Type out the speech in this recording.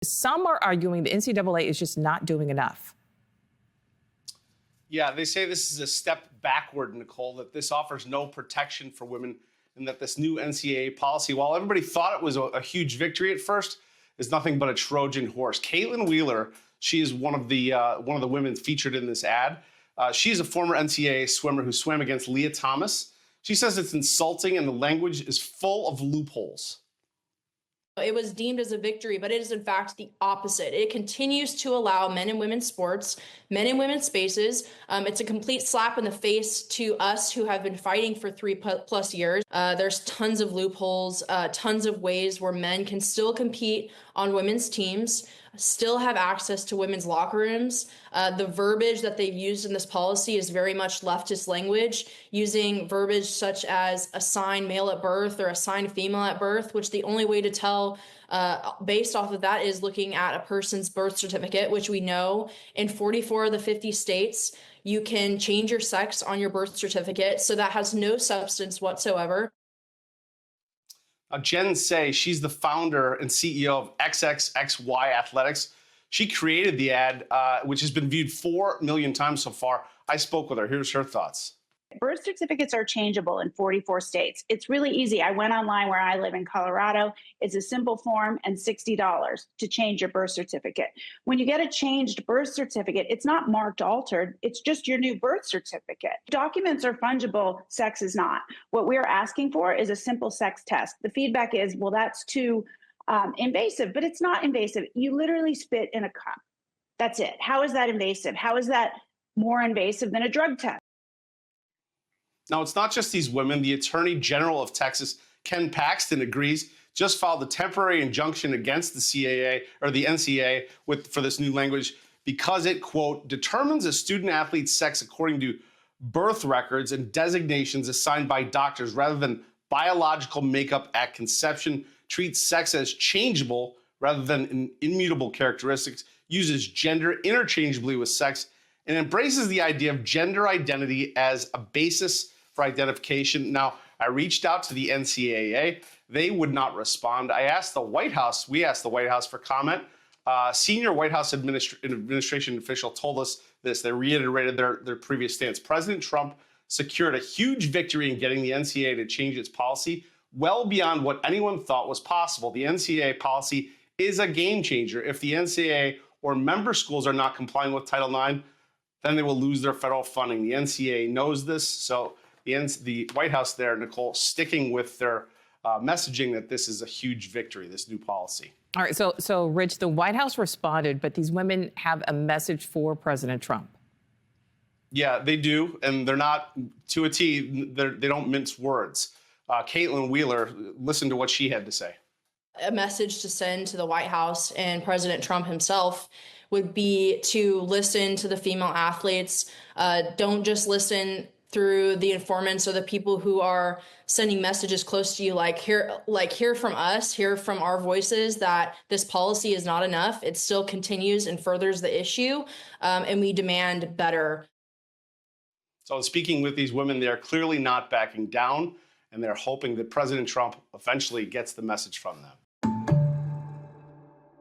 Some are arguing the NCAA is just not doing enough. Yeah, they say this is a step backward, Nicole, that this offers no protection for women, and that this new NCAA policy, while everybody thought it was a huge victory at first, is nothing but a Trojan horse. Caitlin Wheeler, she is one of the women featured in this ad. She's a former NCAA swimmer who swam against Leah Thomas. She says it's insulting and the language is full of loopholes. It was deemed as a victory, but it is in fact the opposite. It continues to allow men and women's sports, men and women's spaces. It's a complete slap in the face to us who have been fighting for 3+ years. There's tons of loopholes, tons of ways where men can still compete on women's teams, still have access to women's locker rooms. The verbiage that they've used in this policy is very much leftist language, using verbiage such as assign male at birth or assign female at birth, which the only way to tell based off of that is looking at a person's birth certificate, which we know in 44 of the 50 states, you can change your sex on your birth certificate. So that has no substance whatsoever. Jen Say, she's the founder and CEO of XXXY Athletics. She created the ad, which has been viewed 4 million times so far. I spoke with her. Here's her thoughts. Birth certificates are changeable in 44 states. It's really easy. I went online where I live in Colorado. It's a simple form and $60 to change your birth certificate. When you get a changed birth certificate, it's not marked altered. It's just your new birth certificate. Documents are fungible. Sex is not. What we're asking for is a simple sex test. The feedback is, well, that's too invasive, but it's not invasive. You literally spit in a cup. That's it. How is that invasive? How is that more invasive than a drug test? Now, it's not just these women. The Attorney General of Texas, Ken Paxton, agrees, just filed a temporary injunction against the CAA or the NCAA for this new language because it, quote, determines a student athlete's sex according to birth records and designations assigned by doctors rather than biological makeup at conception, treats sex as changeable rather than immutable characteristics, uses gender interchangeably with sex, and embraces the idea of gender identity as a basis for identification. Now, I reached out to the NCAA. They would not respond. We asked the White House for comment. Senior White House administration official told us this. They reiterated their previous stance. President Trump secured a huge victory in getting the NCAA to change its policy well beyond what anyone thought was possible. The NCAA policy is a game changer. If the NCAA or member schools are not complying with Title IX, then they will lose their federal funding. The NCAA knows this, so the White House there, Nicole, sticking with their messaging that this is a huge victory, this new policy. All right, so Rich, the White House responded, but these women have a message for President Trump. Yeah, they do, and they're not, to a T, they don't mince words. Caitlin Wheeler, listen to what she had to say. A message to send to the White House and President Trump himself would be to listen to the female athletes. Don't just listen through the informants or the people who are sending messages close to you, hear from us, hear from our voices that this policy is not enough. It still continues and furthers the issue, and we demand better. So speaking with these women, they're clearly not backing down, and they're hoping that President Trump eventually gets the message from them.